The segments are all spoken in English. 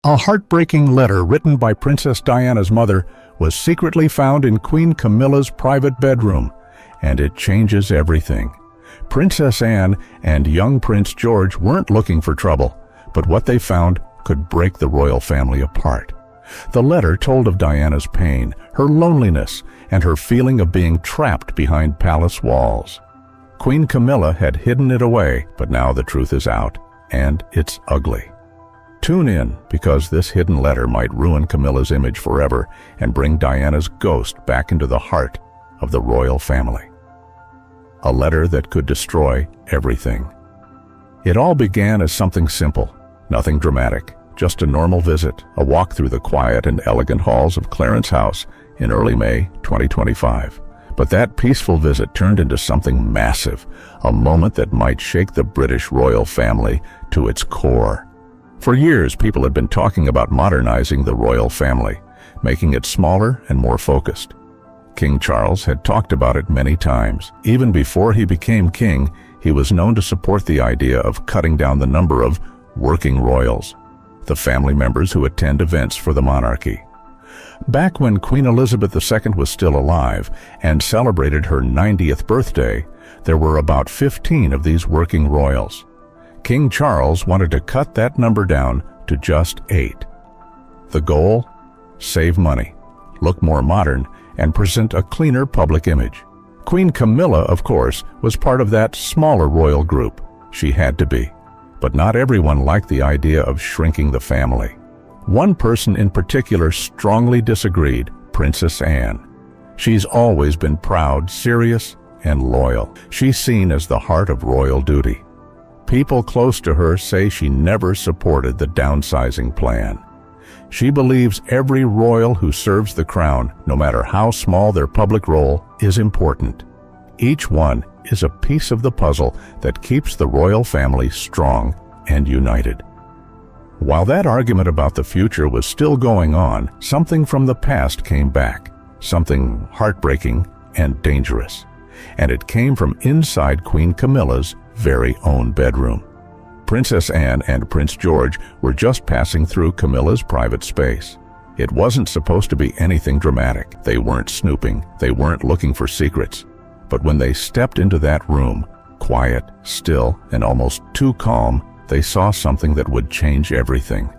A heartbreaking letter written by Princess Diana's mother was secretly found in Queen Camilla's private bedroom, and it changes everything. Princess Anne and young Prince George weren't looking for trouble, but what they found could break the royal family apart. The letter told of Diana's pain, her loneliness, and her feeling of being trapped behind palace walls. Queen Camilla had hidden it away, but now the truth is out, and it's ugly. Tune in, because this hidden letter might ruin Camilla's image forever and bring Diana's ghost back into the heart of the royal family. A letter that could destroy everything. It all began as something simple, nothing dramatic, just a normal visit, a walk through the quiet and elegant halls of Clarence House in early May 2025. But that peaceful visit turned into something massive, a moment that might shake the British royal family to its core. For years, people had been talking about modernizing the royal family, making it smaller and more focused. King Charles had talked about it many times. Even before he became king, he was known to support the idea of cutting down the number of working royals, the family members who attend events for the monarchy. Back when Queen Elizabeth II was still alive and celebrated her 90th birthday, there were about 15 of these working royals. King Charles wanted to cut that number down to just 8. The goal? Save money, look more modern, and present a cleaner public image. Queen Camilla, of course, was part of that smaller royal group. She had to be. But not everyone liked the idea of shrinking the family. One person in particular strongly disagreed, Princess Anne. She's always been proud, serious, and loyal. She's seen as the heart of royal duty. People close to her say she never supported the downsizing plan. She believes every royal who serves the crown, no matter how small their public role, is important. Each one is a piece of the puzzle that keeps the royal family strong and united. While that argument about the future was still going on, something from the past came back, something heartbreaking and dangerous. And it came from inside Queen Camilla's very own bedroom. Princess Anne and Prince George were just passing through Camilla's private space. It wasn't supposed to be anything dramatic. They weren't snooping. They weren't looking for secrets. But when they stepped into that room, quiet, still, and almost too calm, they saw something that would change everything.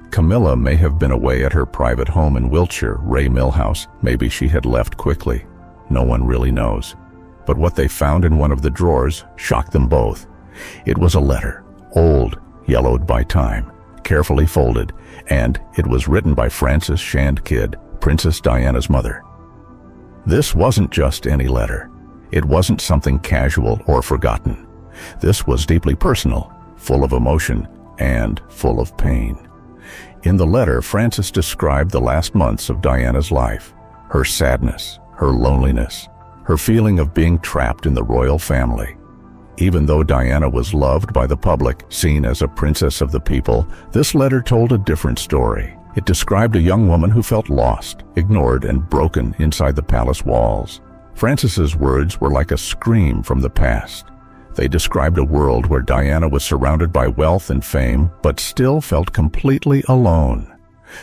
Camilla may have been away at her private home in Wiltshire, Ray Mill House. Maybe she had left quickly. No one really knows. But what they found in one of the drawers shocked them both. It was a letter, old, yellowed by time, carefully folded, and it was written by Frances Shand Kidd, Princess Diana's mother. This wasn't just any letter. It wasn't something casual or forgotten. This was deeply personal, full of emotion, and full of pain. In the letter, Frances described the last months of Diana's life, her sadness, her loneliness, her feeling of being trapped in the royal family. Even though Diana was loved by the public, seen as a princess of the people, this letter told a different story. It described a young woman who felt lost, ignored, and broken inside the palace walls. Frances's words were like a scream from the past. They described a world where Diana was surrounded by wealth and fame, but still felt completely alone.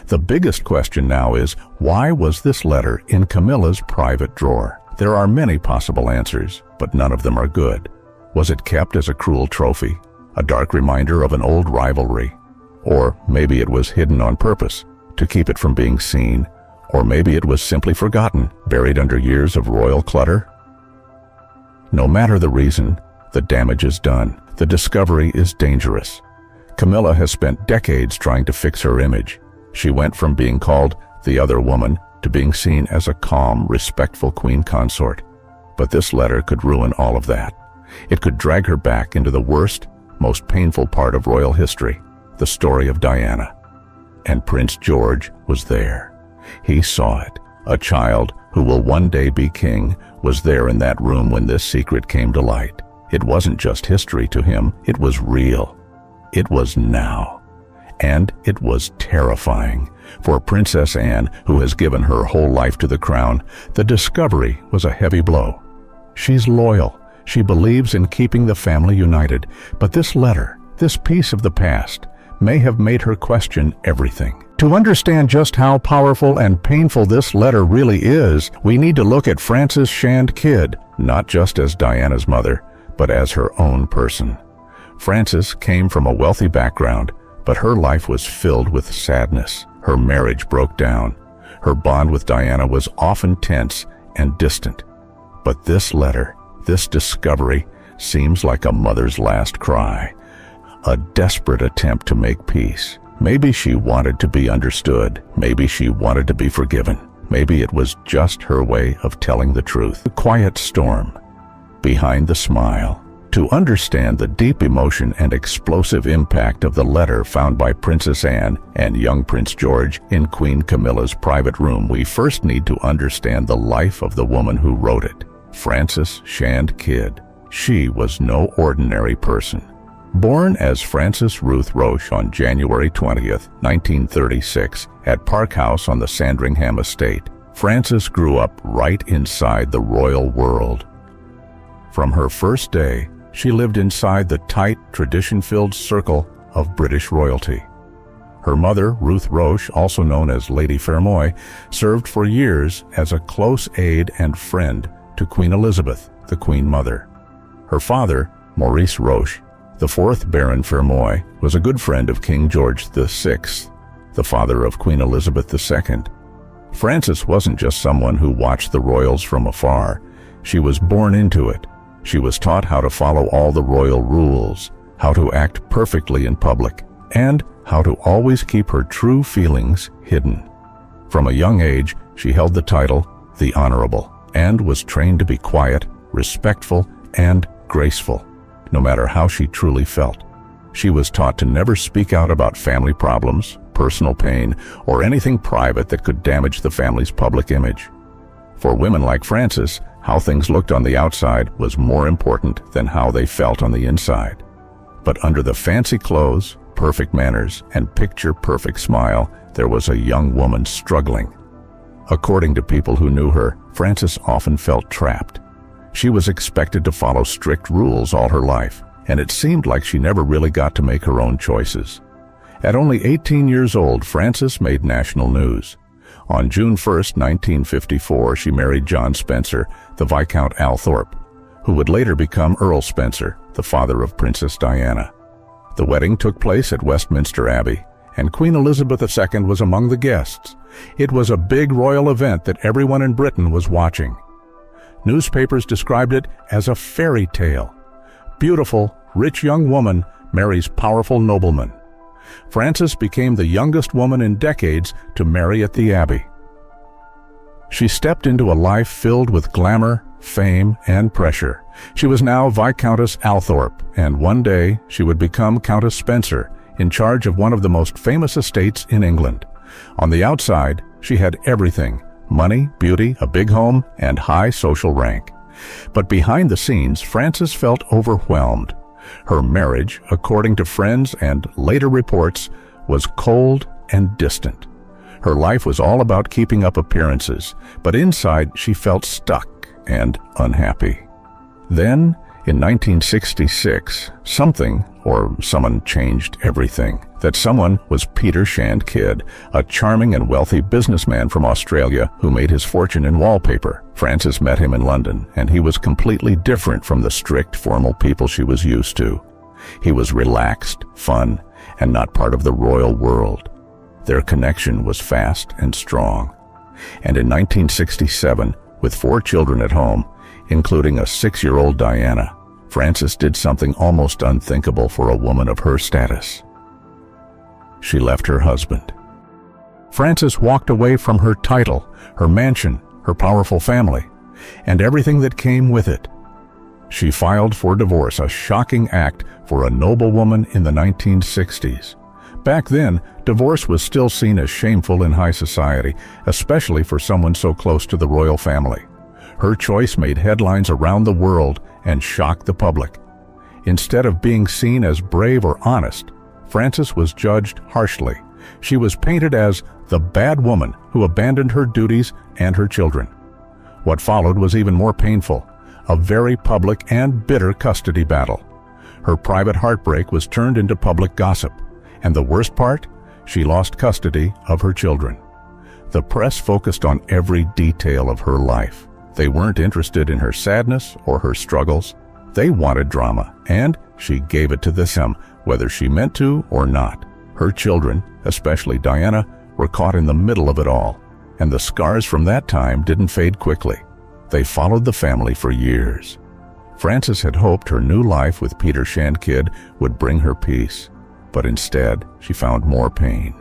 The biggest question now is, why was this letter in Camilla's private drawer? There are many possible answers, but none of them are good. Was it kept as a cruel trophy, a dark reminder of an old rivalry? Or maybe it was hidden on purpose, to keep it from being seen. Or maybe it was simply forgotten, buried under years of royal clutter. No matter the reason, the damage is done. The discovery is dangerous. Camilla has spent decades trying to fix her image. She went from being called the other woman to being seen as a calm, respectful queen consort. But this letter could ruin all of that. It could drag her back into the worst, most painful part of royal history, the story of Diana. And Prince George was there. He saw it. A child who will one day be king was there in that room when this secret came to light. It wasn't just history to him, it was real. It was now. And it was terrifying. For Princess Anne, who has given her whole life to the crown, the discovery was a heavy blow. She's loyal. She believes in keeping the family united. But this letter, this piece of the past, may have made her question everything. To understand just how powerful and painful this letter really is, we need to look at Frances Shand Kidd, not just as Diana's mother, but as her own person. Frances came from a wealthy background, but her life was filled with sadness. Her marriage broke down. Her bond with Diana was often tense and distant. But this letter, this discovery, seems like a mother's last cry, a desperate attempt to make peace. Maybe she wanted to be understood. Maybe she wanted to be forgiven. Maybe it was just her way of telling the truth. The quiet storm behind the smile. To understand the deep emotion and explosive impact of the letter found by Princess Anne and young Prince George in Queen Camilla's private room, we first need to understand the life of the woman who wrote it, Frances Shand Kidd. She was no ordinary person. Born as Frances Ruth Roche on January 20th, 1936, at Park House on the Sandringham estate, Frances grew up right inside the royal world. From her first day, she lived inside the tight, tradition-filled circle of British royalty. Her mother, Ruth Roche, also known as Lady Fermoy, served for years as a close aide and friend to Queen Elizabeth, the Queen Mother. Her father, Maurice Roche, the fourth Baron Fermoy, was a good friend of King George VI, the father of Queen Elizabeth II. Frances wasn't just someone who watched the royals from afar. She was born into it. She was taught how to follow all the royal rules, how to act perfectly in public, and how to always keep her true feelings hidden. From a young age, she held the title, the Honorable, and was trained to be quiet, respectful, and graceful, no matter how she truly felt. She was taught to never speak out about family problems, personal pain, or anything private that could damage the family's public image. For women like Frances, how things looked on the outside was more important than how they felt on the inside. But under the fancy clothes, perfect manners, and picture-perfect smile, there was a young woman struggling. According to people who knew her, Frances often felt trapped. She was expected to follow strict rules all her life, and it seemed like she never really got to make her own choices. At only 18 years old, Frances made national news. On June 1, 1954, she married John Spencer, the Viscount Althorp, who would later become Earl Spencer, the father of Princess Diana. The wedding took place at Westminster Abbey, and Queen Elizabeth II was among the guests. It was a big royal event that everyone in Britain was watching. Newspapers described it as a fairy tale. Beautiful, rich young woman marries powerful nobleman. Frances became the youngest woman in decades to marry at the Abbey. She stepped into a life filled with glamour, fame, and pressure. She was now Viscountess Althorp, and one day she would become Countess Spencer, in charge of one of the most famous estates in England. On the outside, she had everything: money, beauty, a big home, and high social rank. But behind the scenes, Frances felt overwhelmed. Her marriage, according to friends and later reports, was cold and distant. Her life was all about keeping up appearances, but inside she felt stuck and unhappy. Then, in 1966, someone changed everything. That someone was Peter Shand Kidd, a charming and wealthy businessman from Australia who made his fortune in wallpaper. Frances met him in London, and he was completely different from the strict, formal people she was used to. He was relaxed, fun, and not part of the royal world. Their connection was fast and strong. And in 1967, with 4 children at home, including a 6-year-old Diana, Frances did something almost unthinkable for a woman of her status. She left her husband. Frances walked away from her title, her mansion, her powerful family, and everything that came with it. She filed for divorce, a shocking act for a noblewoman in the 1960s. Back then, divorce was still seen as shameful in high society, especially for someone so close to the royal family. Her choice made headlines around the world and shocked the public. Instead of being seen as brave or honest, Frances was judged harshly. She was painted as the bad woman who abandoned her duties and her children. What followed was even more painful, a very public and bitter custody battle. Her private heartbreak was turned into public gossip, And the worst part? She lost custody of her children. The press focused on every detail of her life. They weren't interested in her sadness or her struggles. They wanted drama, and she gave it to them, whether she meant to or not. Her children, especially Diana, were caught in the middle of it all, and the scars from that time didn't fade quickly. They followed the family for years. Frances had hoped her new life with Peter Shandkid would bring her peace, but instead she found more pain.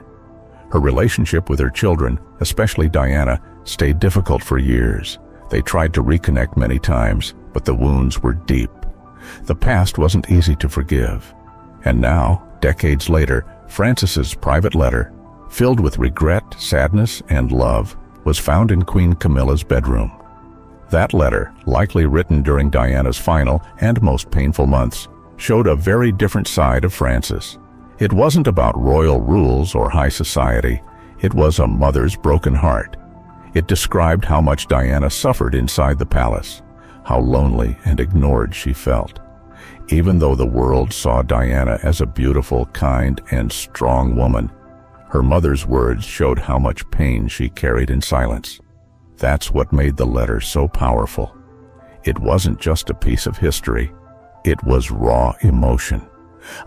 Her relationship with her children, especially Diana, stayed difficult for years. They tried to reconnect many times, but the wounds were deep. The past wasn't easy to forgive. And now, decades later, Frances's private letter, filled with regret, sadness, and love, was found in Queen Camilla's bedroom. That letter, likely written during Diana's final and most painful months, showed a very different side of Frances. It wasn't about royal rules or high society. It was a mother's broken heart. It described how much Diana suffered inside the palace, how lonely and ignored she felt. Even though the world saw Diana as a beautiful, kind, and strong woman, her mother's words showed how much pain she carried in silence. That's what made the letter so powerful. It wasn't just a piece of history. It was raw emotion.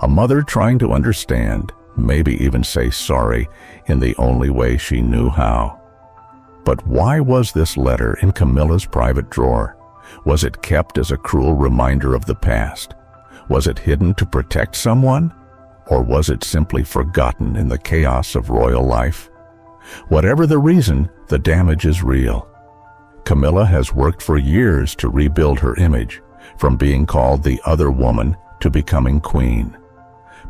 A mother trying to understand, maybe even say sorry, in the only way she knew how. But why was this letter in Camilla's private drawer? Was it kept as a cruel reminder of the past? Was it hidden to protect someone? Or was it simply forgotten in the chaos of royal life? Whatever the reason, the damage is real. Camilla has worked for years to rebuild her image, from being called the other woman to becoming queen.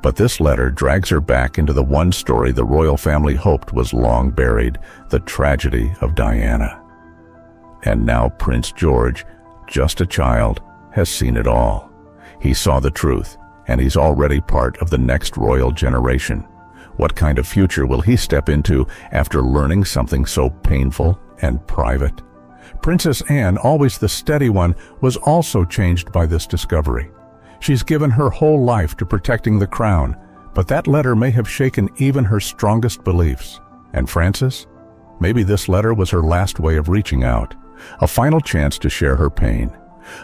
But this letter drags her back into the one story the royal family hoped was long buried, the tragedy of Diana. And now Prince George, just a child, has seen it all. He saw the truth, and he's already part of the next royal generation. What kind of future will he step into after learning something so painful and private? Princess Anne, always the steady one, was also changed by this discovery. She's given her whole life to protecting the crown, but that letter may have shaken even her strongest beliefs. And Frances? Maybe this letter was her last way of reaching out, a final chance to share her pain.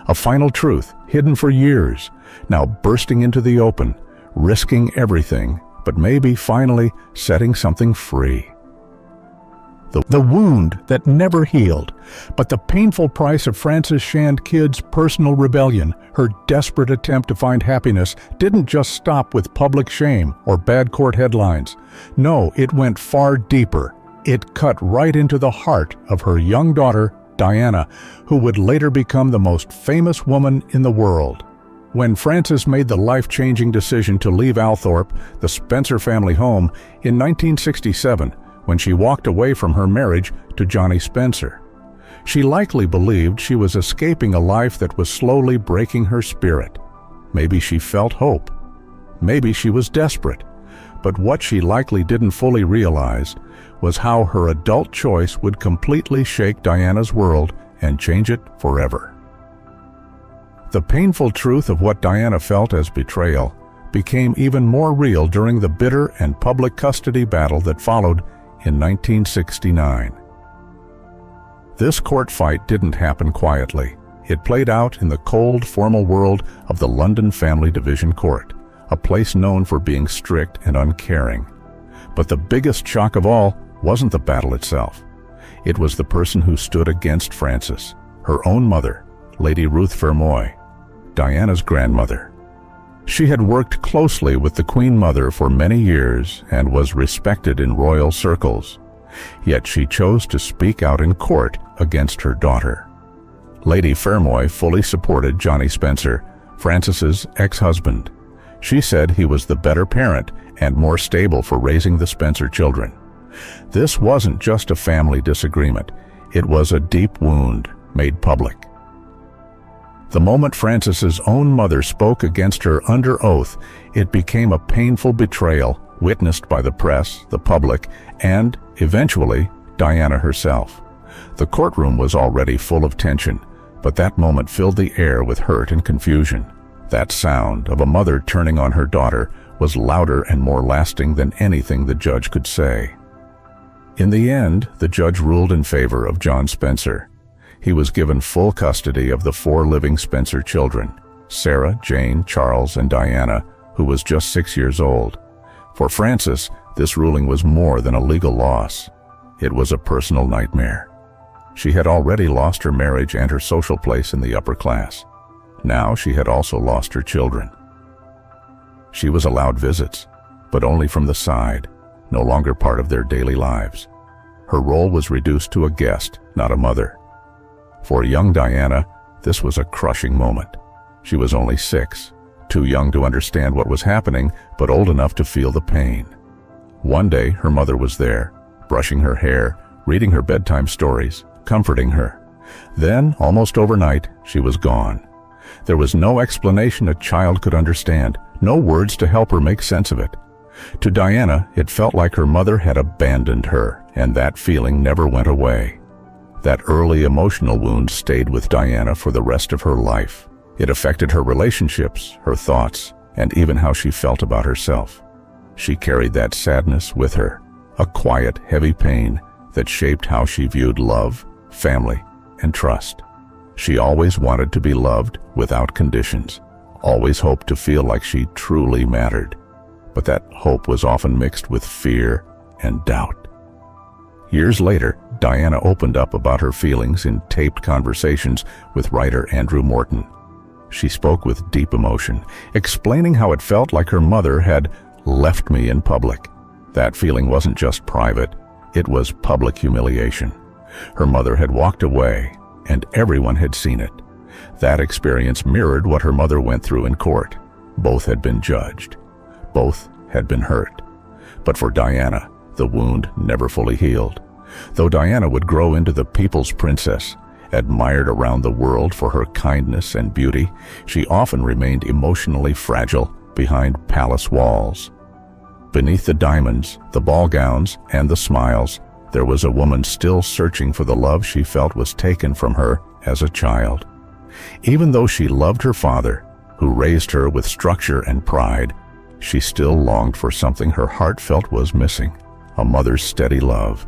A final truth, hidden for years, now bursting into the open, risking everything, but maybe finally setting something free. The wound that never healed, but the painful price of Frances Shandkid's personal rebellion, her desperate attempt to find happiness, didn't just stop with public shame or bad court headlines. No, it went far deeper. It cut right into the heart of her young daughter, Diana, who would later become the most famous woman in the world. When Frances made the life-changing decision to leave Althorp, the Spencer family home, in 1967, when she walked away from her marriage to Johnny Spencer, she likely believed she was escaping a life that was slowly breaking her spirit. Maybe she felt hope. Maybe she was desperate. But what she likely didn't fully realize was how her adult choice would completely shake Diana's world and change it forever. The painful truth of what Diana felt as betrayal became even more real during the bitter and public custody battle that followed in 1969. This court fight didn't happen quietly. It played out in the cold, formal world of the London Family Division Court, a place known for being strict and uncaring. But the biggest shock of all wasn't the battle itself. It was the person who stood against Frances, her own mother, Lady Ruth Fermoy, Diana's grandmother. She had worked closely with the Queen Mother for many years and was respected in royal circles. Yet she chose to speak out in court against her daughter. Lady Fermoy fully supported Johnny Spencer, Frances's ex-husband. She said he was the better parent and more stable for raising the Spencer children. This wasn't just a family disagreement. It was a deep wound made public. The moment Frances's own mother spoke against her under oath, it became a painful betrayal witnessed by the press, the public, and, eventually, Diana herself. The courtroom was already full of tension, but that moment filled the air with hurt and confusion. That sound of a mother turning on her daughter was louder and more lasting than anything the judge could say. In the end, the judge ruled in favor of John Spencer. He was given full custody of the 4 living Spencer children, Sarah, Jane, Charles, and Diana, who was just 6 years old. For Frances, this ruling was more than a legal loss. It was a personal nightmare. She had already lost her marriage and her social place in the upper class. Now she had also lost her children. She was allowed visits, but only from the side, no longer part of their daily lives. Her role was reduced to a guest, not a mother. For young Diana, this was a crushing moment. She was only 6, too young to understand what was happening, but old enough to feel the pain. One day, her mother was there, brushing her hair, reading her bedtime stories, comforting her. Then, almost overnight, she was gone. There was no explanation a child could understand, no words to help her make sense of it. To Diana, it felt like her mother had abandoned her, and that feeling never went away. That early emotional wound stayed with Diana for the rest of her life. It affected her relationships, her thoughts, and even how she felt about herself. She carried that sadness with her, a quiet, heavy pain that shaped how she viewed love, family, and trust. She always wanted to be loved without conditions, always hoped to feel like she truly mattered. But that hope was often mixed with fear and doubt. Years later, Diana opened up about her feelings in taped conversations with writer Andrew Morton. She spoke with deep emotion, explaining how it felt like her mother had left me in public. That feeling wasn't just private, it was public humiliation. Her mother had walked away, and everyone had seen it. That experience mirrored what her mother went through in court. Both had been judged. Both had been hurt. But for Diana, the wound never fully healed. Though Diana would grow into the people's princess, admired around the world for her kindness and beauty, she often remained emotionally fragile behind palace walls. Beneath the diamonds, the ball gowns, and the smiles, there was a woman still searching for the love she felt was taken from her as a child. Even though she loved her father, who raised her with structure and pride, she still longed for something her heart felt was missing, a mother's steady love.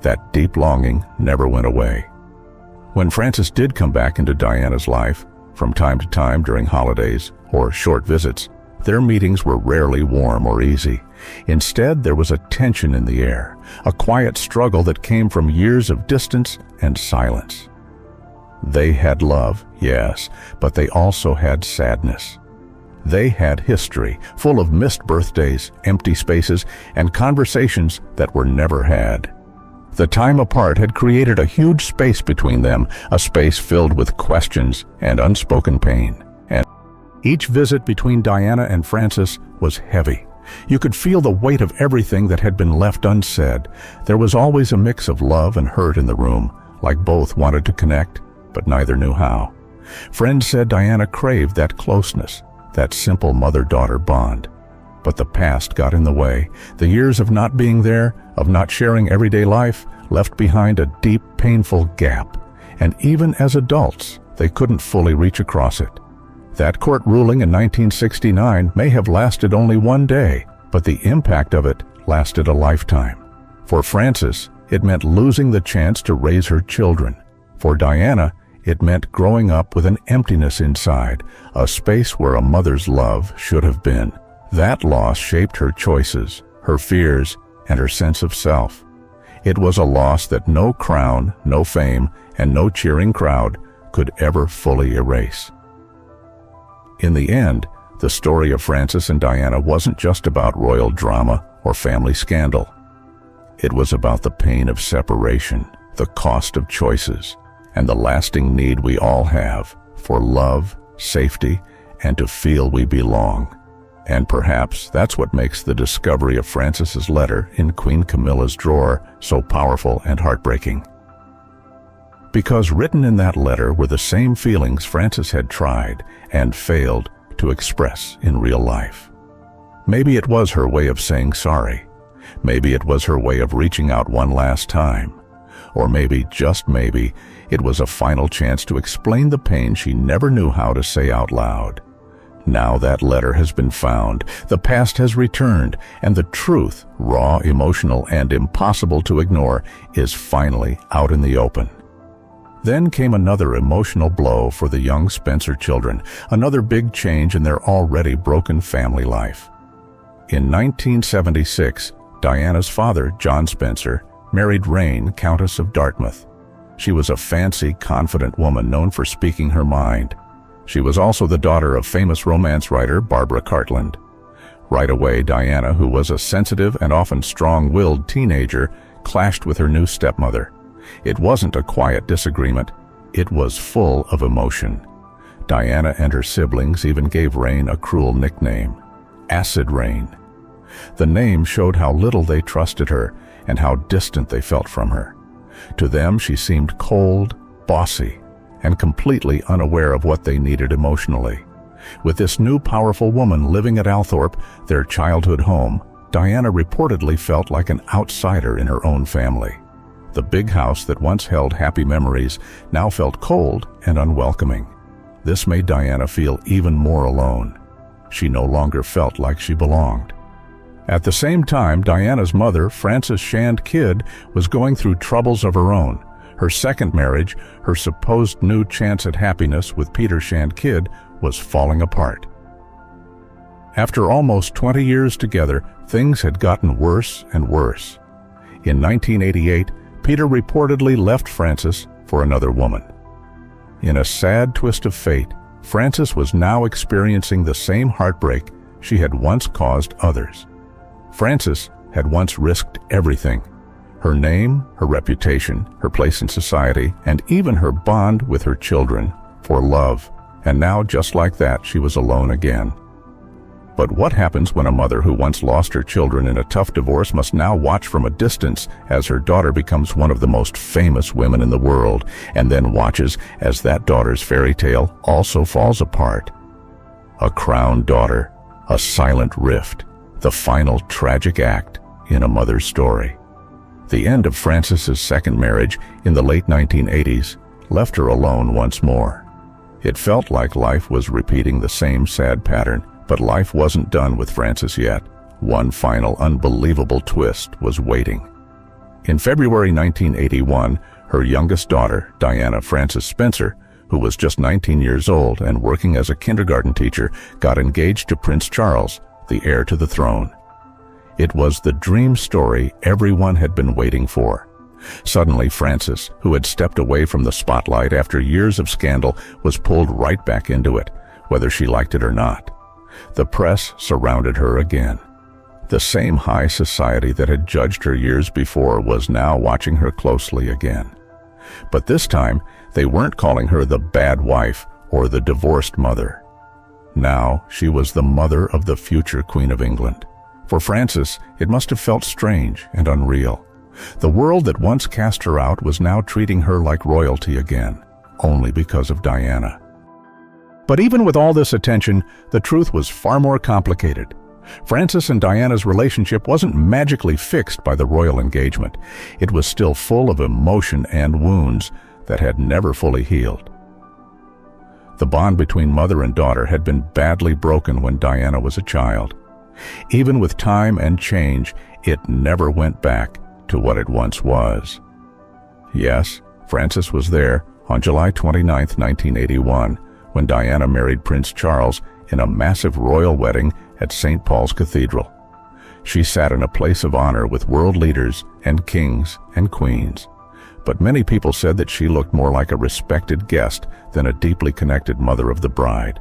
That deep longing never went away. When Frances did come back into Diana's life, from time to time during holidays or short visits, their meetings were rarely warm or easy. Instead, there was a tension in the air, a quiet struggle that came from years of distance and silence. They had love, yes, but they also had sadness. They had history, full of missed birthdays, empty spaces, and conversations that were never had. The time apart had created a huge space between them, a space filled with questions and unspoken pain. And each visit between Diana and Frances was heavy. You could feel the weight of everything that had been left unsaid. There was always a mix of love and hurt in the room, like both wanted to connect, but neither knew how. Friends said Diana craved that closeness, that simple mother-daughter bond. But the past got in the way. The years of not being there, of not sharing everyday life, left behind a deep, painful gap. And even as adults, they couldn't fully reach across it. That court ruling in 1969 may have lasted only one day, but the impact of it lasted a lifetime. For Frances, it meant losing the chance to raise her children. For Diana, it meant growing up with an emptiness inside, a space where a mother's love should have been. That loss shaped her choices, her fears, and her sense of self. It was a loss that no crown, no fame, and no cheering crowd could ever fully erase. In the end, the story of Frances and Diana wasn't just about royal drama or family scandal. It was about the pain of separation, the cost of choices, and the lasting need we all have for love, safety, and to feel we belong. And perhaps that's what makes the discovery of Frances's letter in Queen Camilla's drawer so powerful and heartbreaking. Because written in that letter were the same feelings Frances had tried and failed to express in real life. Maybe it was her way of saying sorry. Maybe it was her way of reaching out one last time. Or maybe, just maybe, it was a final chance to explain the pain she never knew how to say out loud. Now that letter has been found, the past has returned, and the truth, raw, emotional, and impossible to ignore, is finally out in the open. Then came another emotional blow for the young Spencer children, another big change in their already broken family life. In 1976, Diana's father, John Spencer, married Rain, Countess of Dartmouth. She was a fancy, confident woman known for speaking her mind. She was also the daughter of famous romance writer Barbara Cartland. Right away, Diana, who was a sensitive and often strong-willed teenager, clashed with her new stepmother. It wasn't a quiet disagreement. It was full of emotion. Diana and her siblings even gave Rain a cruel nickname, Acid Rain. The name showed how little they trusted her and how distant they felt from her. To them, she seemed cold, bossy, and completely unaware of what they needed emotionally. With this new powerful woman living at Althorpe, their childhood home, Diana reportedly felt like an outsider in her own family. The big house that once held happy memories now felt cold and unwelcoming. This made Diana feel even more alone. She no longer felt like she belonged. At the same time, Diana's mother, Frances Shand Kidd, was going through troubles of her own. Her second marriage, her supposed new chance at happiness with Peter Shand Kidd, was falling apart. After almost 20 years together, things had gotten worse and worse. In 1988, Peter reportedly left Frances for another woman. In a sad twist of fate, Frances was now experiencing the same heartbreak she had once caused others. Frances had once risked everything: her name, her reputation, her place in society, and even her bond with her children, for love. And now, just like that, she was alone again. But what happens when a mother who once lost her children in a tough divorce must now watch from a distance as her daughter becomes one of the most famous women in the world, and then watches as that daughter's fairy tale also falls apart? A crowned daughter, a silent rift, the final tragic act in a mother's story. The end of Frances's second marriage in the late 1980s left her alone once more. It felt like life was repeating the same sad pattern, but life wasn't done with Frances yet. One final unbelievable twist was waiting. In February 1981, her youngest daughter, Diana Frances Spencer, who was just 19 years old and working as a kindergarten teacher, got engaged to Prince Charles, the heir to the throne. It was the dream story everyone had been waiting for. Suddenly, Frances, who had stepped away from the spotlight after years of scandal, was pulled right back into it, whether she liked it or not. The press surrounded her again. The same high society that had judged her years before was now watching her closely again. But this time, they weren't calling her the bad wife or the divorced mother. Now, she was the mother of the future Queen of England. For Frances, it must have felt strange and unreal. The world that once cast her out was now treating her like royalty again, only because of Diana. But even with all this attention, the truth was far more complicated. Frances and Diana's relationship wasn't magically fixed by the royal engagement. It was still full of emotion and wounds that had never fully healed. The bond between mother and daughter had been badly broken when Diana was a child. Even with time and change, it never went back to what it once was. Yes, Frances was there on July 29, 1981, when Diana married Prince Charles in a massive royal wedding at St. Paul's Cathedral. She sat in a place of honor with world leaders and kings and queens. But many people said that she looked more like a respected guest than a deeply connected mother of the bride.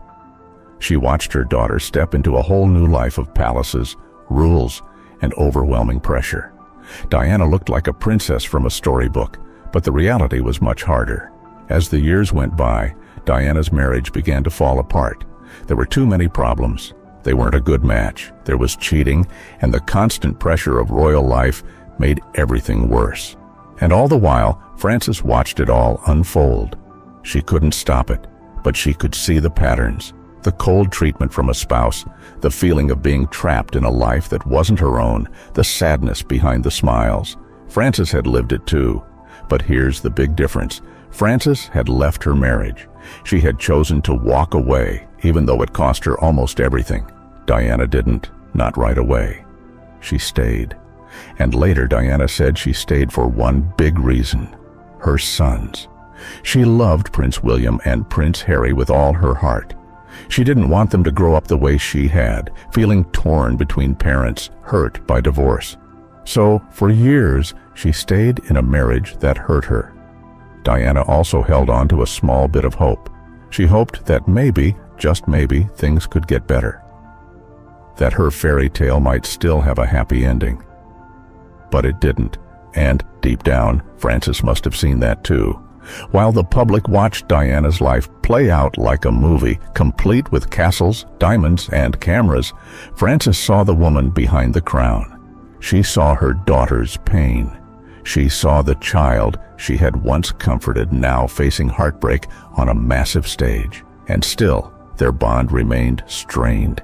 She watched her daughter step into a whole new life of palaces, rules, and overwhelming pressure. Diana looked like a princess from a storybook, but the reality was much harder. As the years went by, Diana's marriage began to fall apart. There were too many problems. They weren't a good match. There was cheating, and the constant pressure of royal life made everything worse. And all the while, Frances watched it all unfold. She couldn't stop it, but she could see the patterns. The cold treatment from a spouse, the feeling of being trapped in a life that wasn't her own, the sadness behind the smiles. Frances had lived it too. But here's the big difference. Frances had left her marriage. She had chosen to walk away, even though it cost her almost everything. Diana didn't, not right away. She stayed. And later Diana said she stayed for one big reason: her sons. She loved Prince William and Prince Harry with all her heart. She didn't want them to grow up the way she had, feeling torn between parents, hurt by divorce. So, for years, she stayed in a marriage that hurt her. Diana also held on to a small bit of hope. She hoped that maybe, just maybe, things could get better. That her fairy tale might still have a happy ending. But it didn't, and deep down, Frances must have seen that too. While the public watched Diana's life play out like a movie, complete with castles, diamonds, and cameras, Frances saw the woman behind the crown. She saw her daughter's pain. She saw the child she had once comforted now facing heartbreak on a massive stage. And still, their bond remained strained.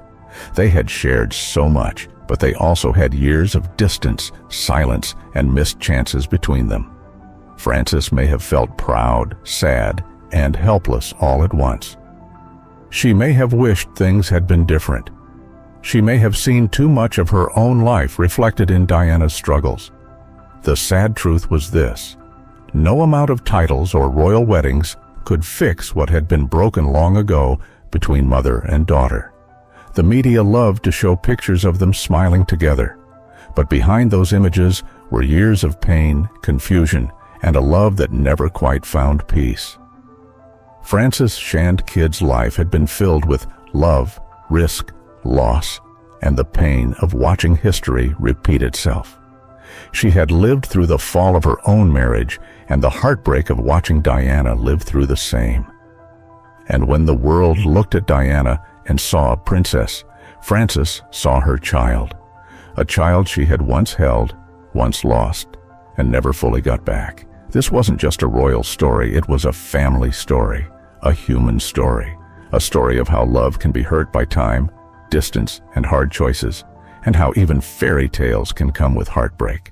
They had shared so much, but they also had years of distance, silence, and missed chances between them. Frances may have felt proud, sad, and helpless all at once. She may have wished things had been different. She may have seen too much of her own life reflected in Diana's struggles. The sad truth was this: no amount of titles or royal weddings could fix what had been broken long ago between mother and daughter. The media loved to show pictures of them smiling together, but behind those images were years of pain, confusion, and a love that never quite found peace. Frances Shand Kidd's life had been filled with love, risk, loss, and the pain of watching history repeat itself. She had lived through the fall of her own marriage and the heartbreak of watching Diana live through the same. And when the world looked at Diana and saw a princess, Frances saw her child, a child she had once held, once lost, and never fully got back. This wasn't just a royal story, it was a family story, a human story, a story of how love can be hurt by time, distance, and hard choices, and how even fairy tales can come with heartbreak.